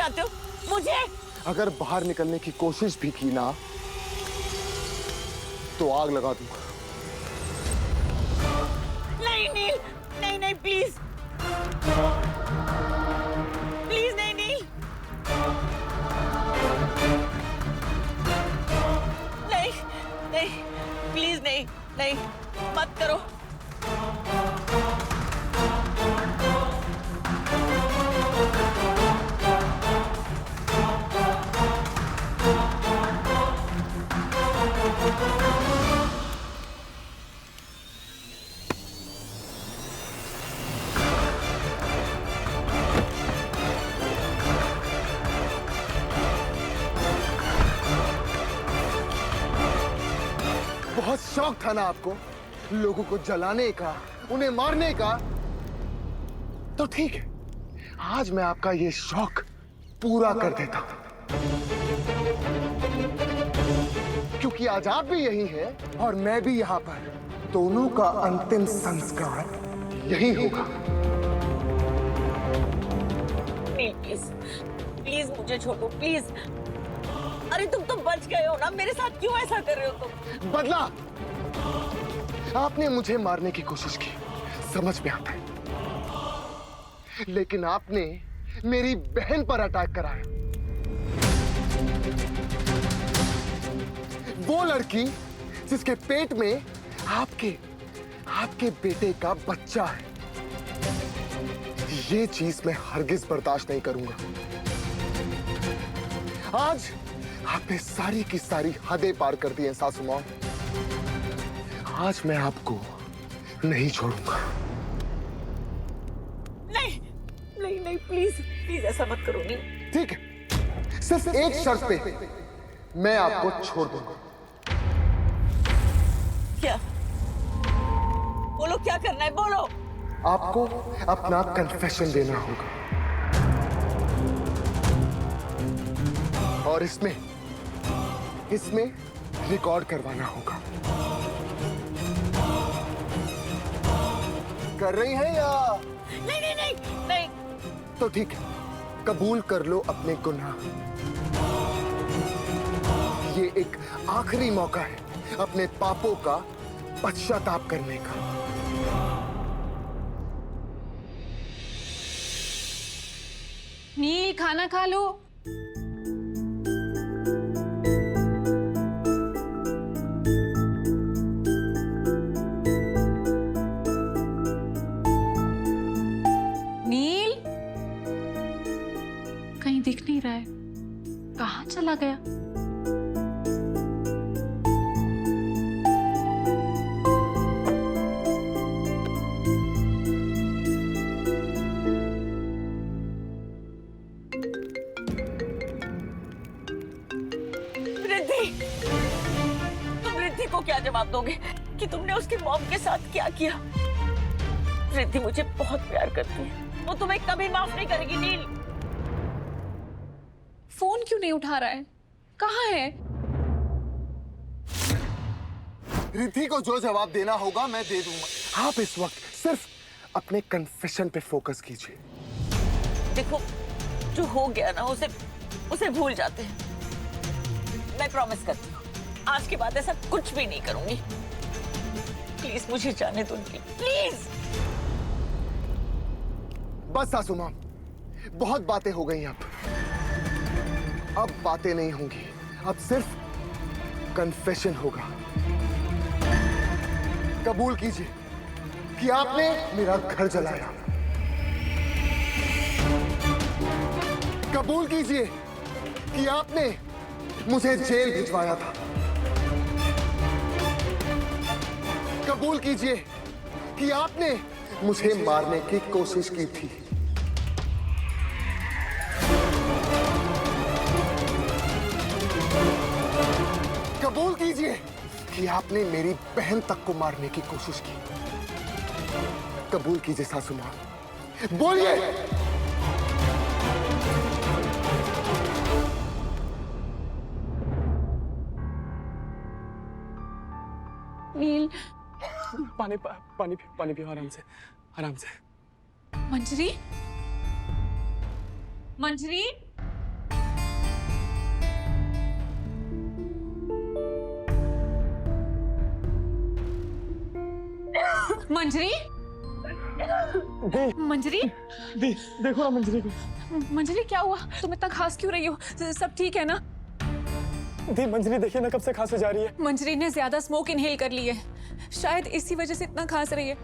चाहते हो मुझे? अगर बाहर निकलने की कोशिश भी की ना तो आग लगा दूंगा। नहीं नील, नहीं नहीं प्लीज, प्लीज नहीं नील, नहीं नहीं प्लीज नहीं, नहीं मत करो। बहुत शौक था ना आपको लोगों को जलाने का, उन्हें मारने का। तो ठीक है, आज मैं आपका ये शौक पूरा कर देता हूं, क्योंकि आज आप भी यही हैं और मैं भी यहाँ पर। दोनों का अंतिम संस्कार यही होगा। प्लीज प्लीज मुझे छोड़ो प्लीज। अरे तुम तो बच गए हो ना, मेरे साथ क्यों ऐसा कर रहे हो तुम? बदला आपने मुझे मारने की कोशिश की, समझ में आता है, लेकिन आपने मेरी बहन पर अटैक कराया। वो लड़की जिसके पेट में आपके बेटे का बच्चा है। ये चीज मैं हरगिज बर्दाश्त नहीं करूंगा। आज आपने सारी की सारी हदें पार कर दी हैं सासू मां। आज मैं आपको नहीं छोड़ूंगा। नहीं नहीं नहीं प्लीज प्लीज ऐसा मत करो नहीं। ठीक है, सिर्फ एक शर्त पे मैं आपको छोड़ दूंगा। क्या? बोलो क्या करना है, बोलो। आपको अपना कन्फेशन देना होगा और इसमें रिकॉर्ड करवाना होगा। कर रही हैं या? नहीं नहीं नहीं नहीं। तो ठीक है, कबूल कर लो अपने गुनाह। ये एक आखिरी मौका है अपने पापों का पश्चाताप करने का। नील खाना खा लो। नील कहीं दिख नहीं रहा है, कहाँ चला गया? तुम रिद्धि को क्या जवाब दोगे कि तुमने उसके मॉम के साथ क्या किया? रिद्धि मुझे बहुत प्यार करती है, वो तुम्हें कभी माफ नहीं करेगी नील। फोन क्यों नहीं उठा रहा है? कहाँ है? रिद्धि को जो जवाब देना होगा मैं दे दूंगा। आप इस वक्त सिर्फ अपने कन्फेशन पे फोकस कीजिए। देखो जो हो गया ना उसे भूल जाते हैं। मैं प्रॉमिस करती हूँ आज के बाद ऐसा कुछ भी नहीं करूंगी। प्लीज मुझे जाने दो प्लीज। बस सासू मां, बहुत बातें हो गई अब बातें नहीं होंगी, अब सिर्फ कन्फेशन होगा। कबूल कीजिए कि आपने मेरा घर जलाया। कबूल कीजिए कि आपने मुझे जेल भिजवाया था। कबूल कीजिए कि आपने मुझे मारने की कोशिश की थी। कबूल कीजिए कि आपने मेरी बहन तक को मारने की कोशिश की। कबूल कीजिए सासू मां, बोलिए। नील पानी पियो आराम से, आराम से। मंजरी, मंजरी, मंजरी, मंजरी, देखो ना मंजरी को। मंजरी क्या हुआ? तुम इतना खांस क्यों रही हो? सब ठीक है ना? दी मंजरी देखिए ना कब से खांसे जा रही है। मंजरी ने ज्यादा स्मोक इनहेल कर ली है, शायद इसी वजह से इतना खांस रही है।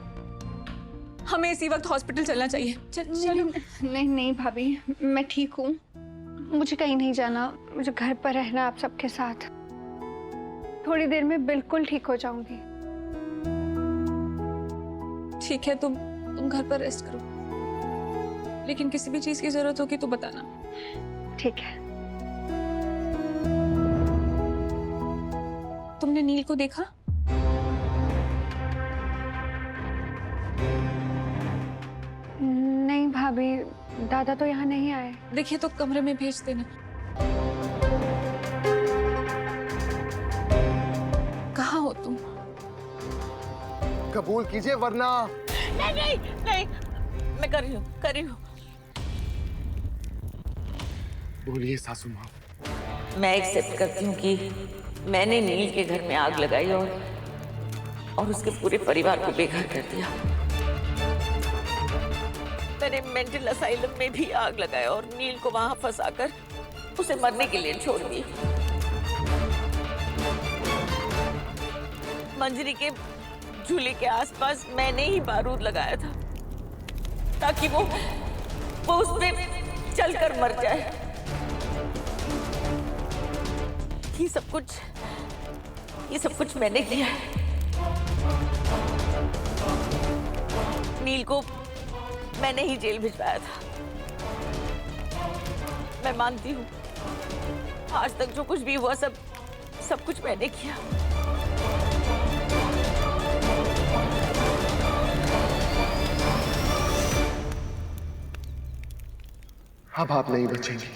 हमें इसी वक्त हॉस्पिटल चलना चाहिए। चलो। नहीं नहीं भाभी, मैं ठीक हूँ। मुझे कहीं नहीं जाना, मुझे घर पर रहना आप सबके साथ। थोड़ी देर में बिल्कुल ठीक हो जाऊंगी। ठीक है, तुम घर पर रेस्ट करो, लेकिन किसी भी चीज की जरूरत होगी तो बताना। ठीक है। तुमने नील को देखा? नहीं भाभी, दादा तो यहाँ नहीं आए। देखिए तो कमरे में भेज देना। कहाँ हो तुम? कबूल कीजिए वरना। नहीं नहीं नहीं, मैं कर रही हूँ। बोलिए सासू माँ। मैं एक्सेप्ट करती हूँ कि मैंने नील के घर में आग लगाई और उसके पूरे परिवार को बेघर कर दिया। मैंने मेंटल असाइलम में भी आग लगाया और नील को वहां फंसाकर उसे मरने के लिए छोड़ दिया। मंजरी के झूले के आसपास मैंने ही बारूद लगाया था ताकि वो उसमें चलकर मर जाए। ये सब कुछ मैंने किया है। नील को मैंने ही जेल भिजवाया था। मैं मानती हूँ आज तक जो कुछ भी हुआ सब कुछ मैंने किया। अब आप नहीं बचेंगे।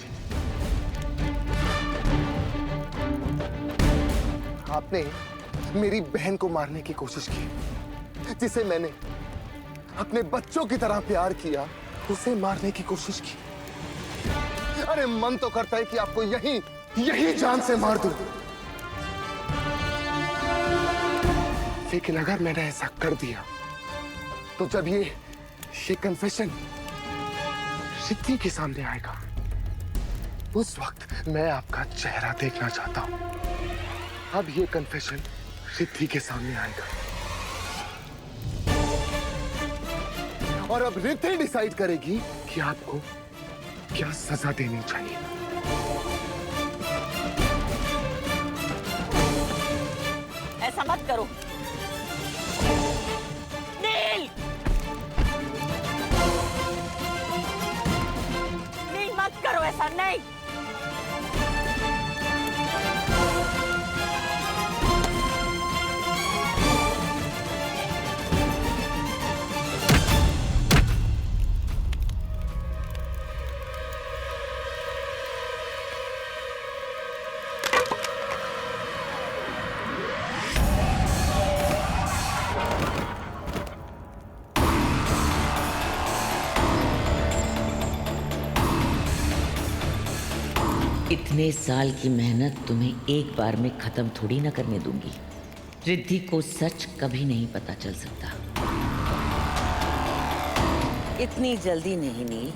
आपने मेरी बहन को मारने की कोशिश की, जिसे मैंने अपने बच्चों की तरह प्यार किया, उसे मारने की कोशिश की। अरे मन तो करता है कि आपको यही जान से मार दूं। लेकिन अगर मैंने ऐसा कर दिया तो जब ये कन्फेशन सिद्धि के सामने आएगा, उस वक्त मैं आपका चेहरा देखना चाहता हूं। अब ये कन्फेशन सिद्धि के सामने आएगा और अब रिद्धि डिसाइड करेगी कि आपको क्या सजा देनी चाहिए। ऐसा मत करो नील, मत करो ऐसा। नहीं, इतने साल की मेहनत तुम्हें एक बार में खत्म थोड़ी ना करने दूंगी। रिद्धि को सच कभी नहीं पता चल सकता। इतनी जल्दी नहीं नील।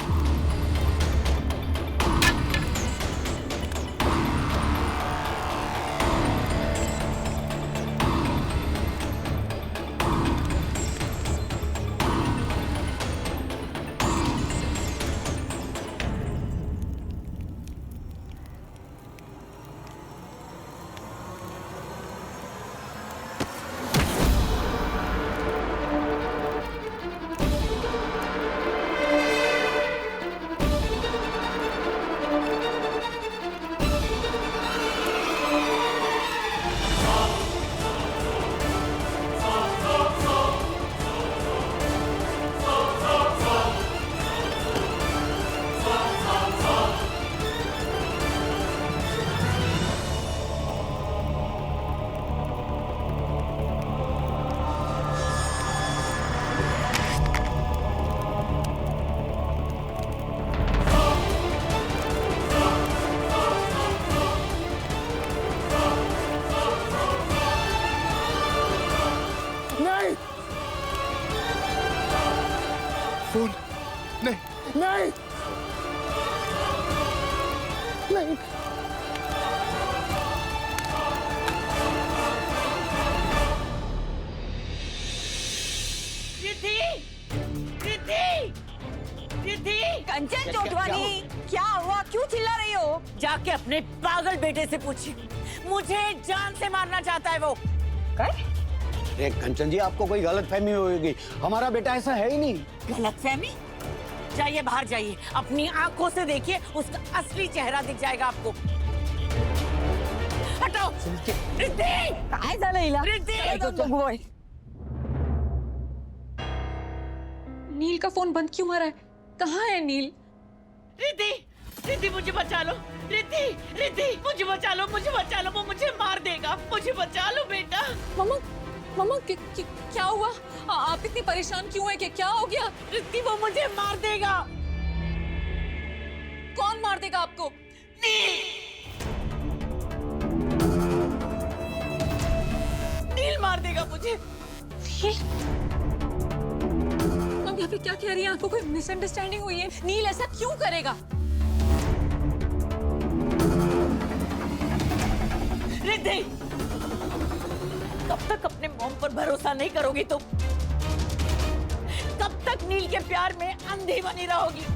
रिद्धि, रिद्धि, रिद्धि, कंचन जोटवानी, क्या हुआ? क्यों चिल्ला रही हो? जाके अपने पागल बेटे से पूछिए, मुझे जान से मारना चाहता है वो। अरे कंचन जी, आपको कोई गलत फहमी होगी, हमारा बेटा ऐसा है ही नहीं। गलतफहमी? जाइए बाहर जाइए, अपनी आंखों से देखिए, उसका असली चेहरा दिख जाएगा आपको। हटाओ। रिद्धि! काय झालं हिला? रिद्धि! नील का फोन बंद क्यों आ रहा है? कहाँ है नील? रिद्धि! रिद्धि मुझे बचा लो, रिद्धि! रिद्धि मुझे बचा लो, मुझे बचा लो, वो मुझे मार देगा, मुझे बचा लो बेटा। मम्मा, मम्मा क्या हुआ? आप इतनी परेशान क्यों है? कि क्या हो गया? रिद्धि वो मुझे मार देगा। कौन मार देगा आपको? नील मार देगा मुझे। मम्मी अभी क्या कह रही हैं? आपको कोई मिसअंडरस्टैंडिंग हुई है? नील ऐसा क्यों करेगा? रिद्धि! कब तक अपने मॉम पर भरोसा नहीं करोगी तुम? कब तक नील के प्यार में अंधी बनी रहोगी?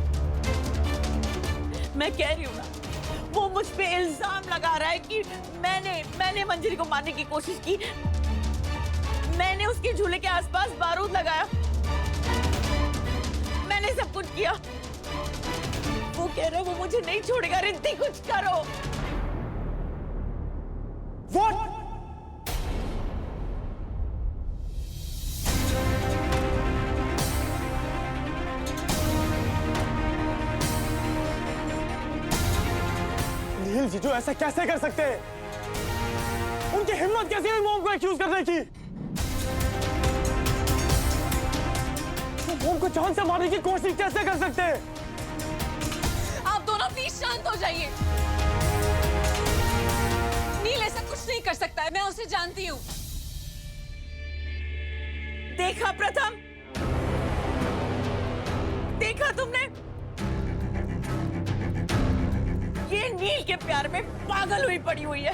मैं कह रही हूँ ना, वो मुझ पे इल्जाम लगा रहा है कि मैंने मंजरी को मारने की कोशिश की, मैंने उसके झूले के आसपास बारूद लगाया, मैंने सब कुछ किया। वो कह रहा है वो मुझे नहीं छोड़ेगा। रिद्धि कुछ करो। What? नील जीजू ऐसा कैसे कर सकते हैं? उनकी हिम्मत कैसी हुई मॉम को एक्यूज करने की? वो मॉम को जान से मारने की कोशिश कैसे कर सकते हैं? आप दोनों प्लीज शांत हो जाइए। नील ऐसा कुछ नहीं कर सकता है, मैं उसे जानती हूँ। देखा प्रथम, देखा तुमने? ये नील के प्यार में पागल हुई पड़ी हुई है।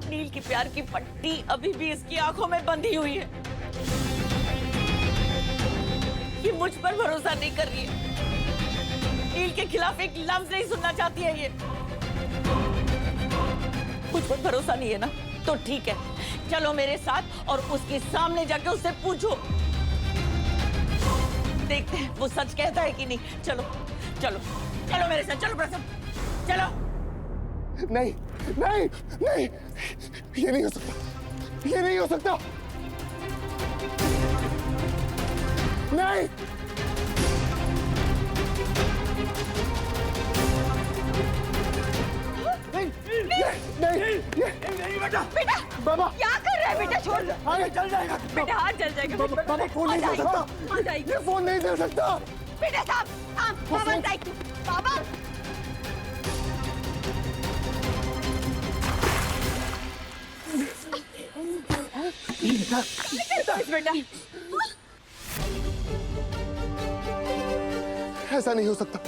नील की प्यार की पट्टी अभी भी इसकी आंखों में बंधी हुई है। ये मुझ पर भरोसा नहीं कर रही है। नील के खिलाफ एक लफ्ज नहीं सुनना चाहती है ये। मुझ पर भरोसा नहीं है ना? तो ठीक है, चलो मेरे साथ और उसके सामने जाके उससे पूछो। देखते हैं वो सच कहता है कि नहीं। चलो चलो चलो मेरे साथ, चलो प्रथम, चलो। नहीं नहीं नहीं, ये नहीं हो सकता, ये नहीं हो सकता। नहीं, नहीं बेटा बाबा, क्या कर रहा है बेटा? छोड़ दो। आगे चल जाएगा। बेटा हाथ जल जाएगा। बाबा फोन नहीं दे सकता, आ जाएगी। ये फोन नहीं दे सकता। बेटा साहब, बाबा जाएगी। बाबा बेटा ऐसा नहीं हो सकता।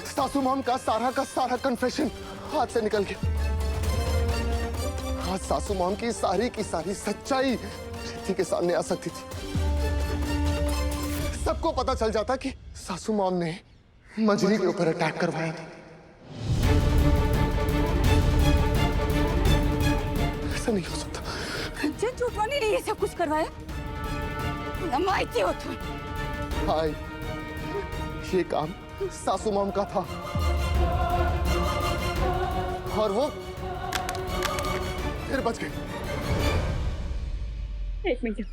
सासू मॉम का सारा कन्फेशन हाथ से निकल गया। आज सासू मॉम की सारी सच्चाई रिद्धि के सामने आ सकती थी। सबको पता चल जाता कि सासू मॉम ने मंजरी के ऊपर अटैक करवाया था। ऐसा नहीं हो सकता। कंचन जोटवानी ने ये सब कुछ करवाया? माहिती हो तुम्हें? हाय, ये काम सासू मॉम का था और वो फिर बच गई। एक मिनट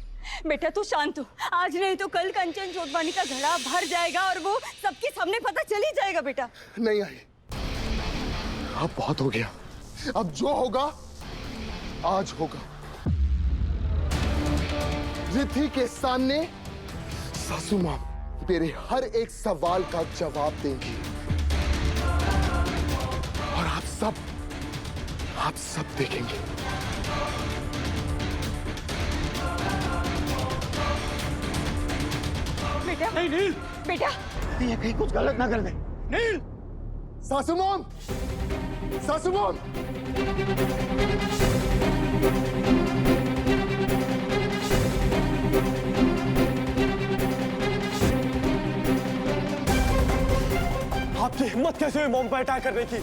बेटा, तू शांत हो। आज नहीं तो कल कंचन जोटवानी का घड़ा भर जाएगा और वो सबके सामने पता चल ही जाएगा बेटा। नहीं आई, अब बहुत हो गया। अब जो होगा आज होगा। रिद्धि के सामने सासू मां मेरे हर एक सवाल का जवाब देंगी और आप सब देखेंगे। बेटा नहीं नील, बेटा ये कहीं कुछ गलत ना कर दे। नील सासू मॉम, सासू मॉम, आपकी हिम्मत कैसे हुई मॉम पर अटैक करने की?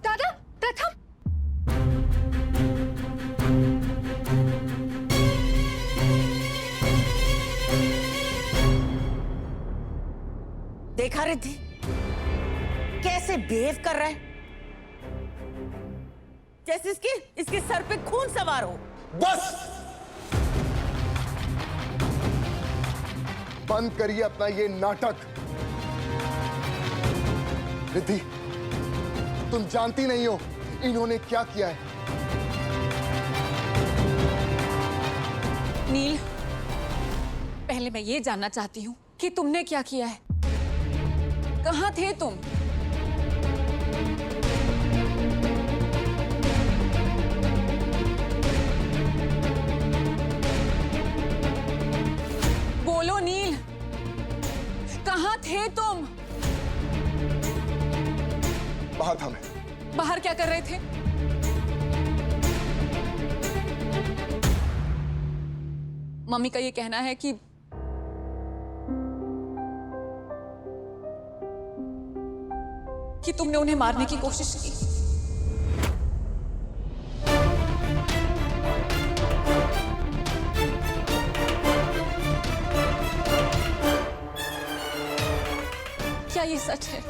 दादा, प्रथम, देखा रिद्धि कैसे बिहेव कर रहा है, जैसे इसके सर पे खून सवार हो। बस बंद करिए अपना ये नाटक। रिद्धि, तुम जानती नहीं हो इन्होंने क्या किया है। नील, पहले मैं ये जानना चाहती हूँ कि तुमने क्या किया है। कहाँ थे तुम? बोलो नील, कहाँ थे तुम? बाहर था मैं। बाहर क्या कर रहे थे? मम्मी का ये कहना है कि तुमने उन्हें मारने की कोशिश की। क्या ये सच है?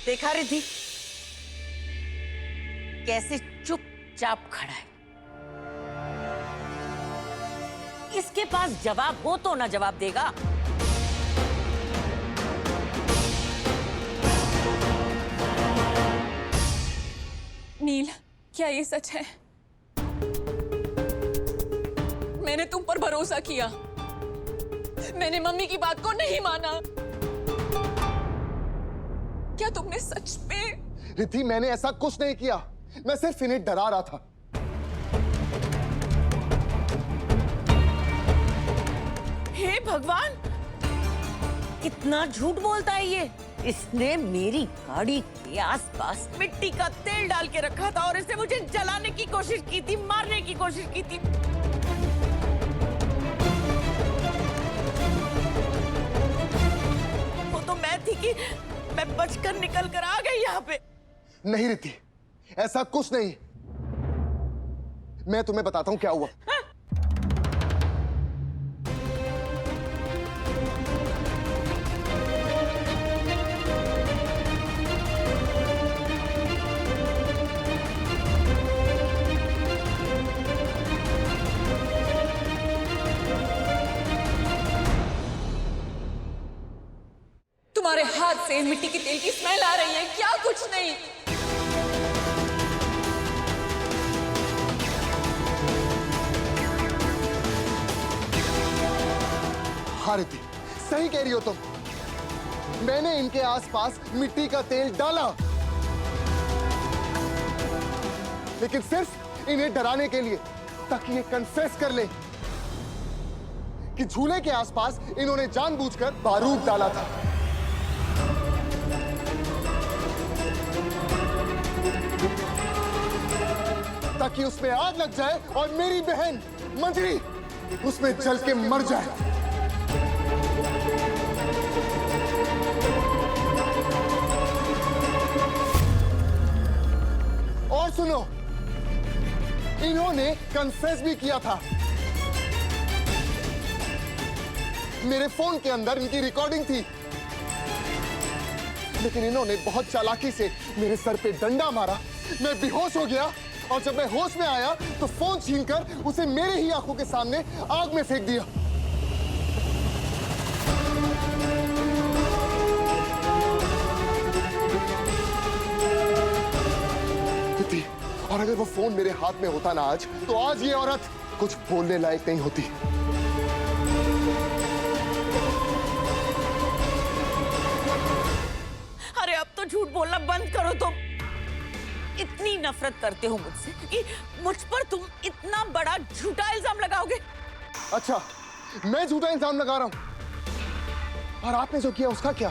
देखा रिद्धि कैसे चुपचाप खड़ा है। इसके पास जवाब हो तो ना जवाब देगा। नील, क्या ये सच है? मैंने तुम पर भरोसा किया, मैंने मम्मी की बात को नहीं माना। क्या तुमने सच में? रिद्धि, मैंने ऐसा कुछ नहीं किया, मैं सिर्फ इन्हें डरा रहा था। हे भगवान, कितना झूठ बोलता है ये। इसने मेरी गाड़ी के आसपास मिट्टी का तेल डाल के रखा था और इसने मुझे जलाने की कोशिश की थी, मारने की कोशिश की थी। वो तो मैं थी कि मैं बचकर निकल कर आ गई यहाँ पे। नहीं रिद्धि, ऐसा कुछ नहीं। मैं तुम्हें बताता हूं क्या हुआ। तुम्हारे हाथ से मिट्टी के तेल की स्मेल आ रही है। क्या? कुछ नहीं। हाँ रिद्धि, सही कह रही हो तुम। मैंने इनके आसपास मिट्टी का तेल डाला, लेकिन सिर्फ इन्हें डराने के लिए, ताकि ये कन्फेस कर ले कि झूले के आसपास इन्होंने जानबूझकर बारूद डाला था। ताकि उसमें आग लग जाए और मेरी बहन मंजरी उसमें जल के मर जाए। और सुनो, इन्होंने कन्फेस भी किया था। मेरे फोन के अंदर इनकी रिकॉर्डिंग थी, लेकिन इन्होंने बहुत चालाकी से मेरे सर पे डंडा मारा। मैं बेहोश हो गया और जब मैं होश में आया तो फोन छीनकर उसे मेरे ही आंखों के सामने आग में फेंक दिया। और अगर वो फोन मेरे हाथ में होता ना आज, तो आज ये औरत कुछ बोलने लायक नहीं होती। अरे झूठ बोलना बंद करो तुम। इतनी नफरत करते हो मुझसे कि मुझ पर तुम इतना बड़ा झूठा इल्जाम लगाओगे? अच्छा, मैं झूठा इल्जाम लगा रहा हूं और आपने जो किया उसका क्या?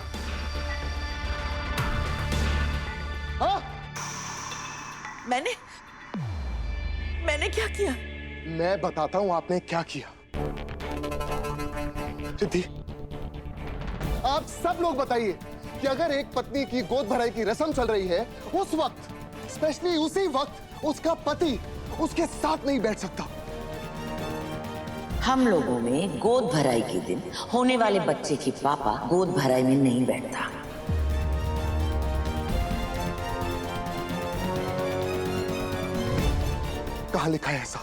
हाँ? मैंने क्या किया? मैं बताता हूं आपने क्या किया। रिद्धि, आप सब लोग बताइए कि अगर एक पत्नी की गोद भराई की रस्म चल रही है, उस वक्त, स्पेशली उसी वक्त, उसका पति उसके साथ नहीं बैठ सकता। हम लोगों में गोद भराई के दिन होने वाले बच्चे की पापा गोद भराई में नहीं बैठता। कहां लिखा है ऐसा?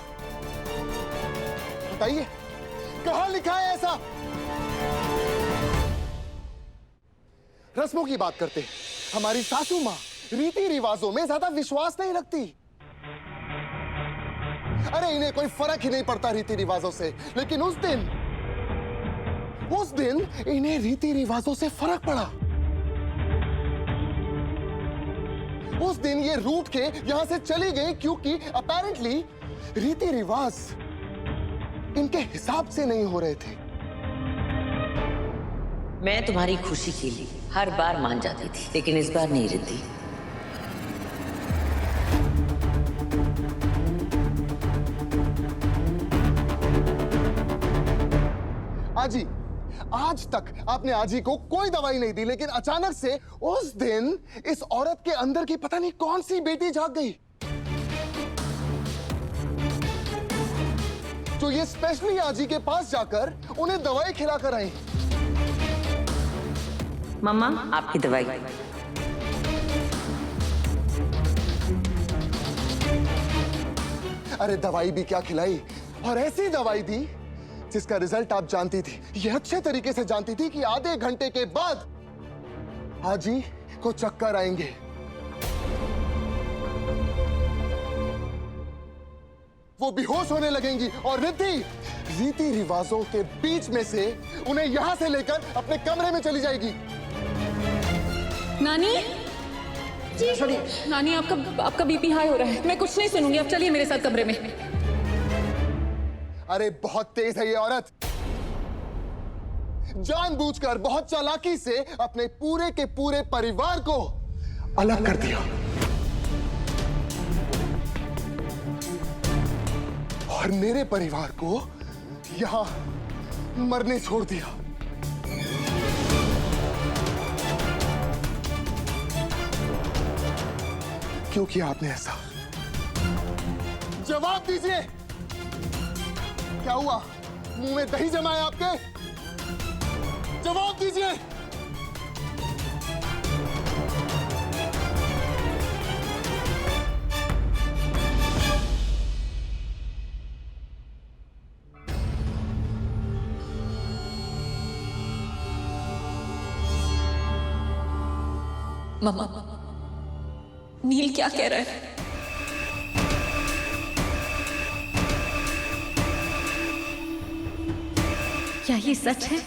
बताइए, कहां लिखा है ऐसा? रस्मों की बात करते हैं। हमारी सासू मां रीति रिवाजों में ज्यादा विश्वास नहीं रखती। अरे इन्हें कोई फर्क ही नहीं पड़ता रीति रिवाजों से, लेकिन उस दिन इन्हें रीति रिवाजों से फर्क पड़ा। उस दिन ये रूठ के यहां से चली गई क्योंकि अपेरेंटली रीति रिवाज इनके हिसाब से नहीं हो रहे थे। मैं तुम्हारी खुशी के लिए हर बार मान जाती थी, लेकिन इस बार नहीं रिद्धि। आजी, आज तक आपने आजी को कोई दवाई नहीं दी, लेकिन अचानक से उस दिन इस औरत के अंदर की पता नहीं कौन सी बेटी जाग गई, जो ये स्पेशली आजी के पास जाकर उन्हें दवाई खिलाकर आई। मम्मा, आपकी दवाई। अरे दवाई भी क्या खिलाई, और ऐसी दवाई दी जिसका रिजल्ट आप जानती थी। यह अच्छे तरीके से जानती थी कि आधे घंटे के बाद आजी को चक्कर आएंगे। वो बेहोश होने लगेंगी और रीति रिवाजों के बीच में से उन्हें यहां से लेकर अपने कमरे में चली जाएगी। नानी जी, नानी आपका बीपी हाई हो रहा है। मैं कुछ नहीं सुनूंगी, आप चलिए मेरे साथ कमरे में। अरे बहुत तेज है ये औरत, जानबूझकर बहुत चालाकी से अपने पूरे के पूरे परिवार को अलग कर दिया और मेरे परिवार को यहां मरने छोड़ दिया। क्यों किया आपने ऐसा? जवाब दीजिए। क्या हुआ? मुंह में दही जमा है आपके? जवाब दीजिए। मम्मा, नील क्या कह रहा है? क्या ये सच है?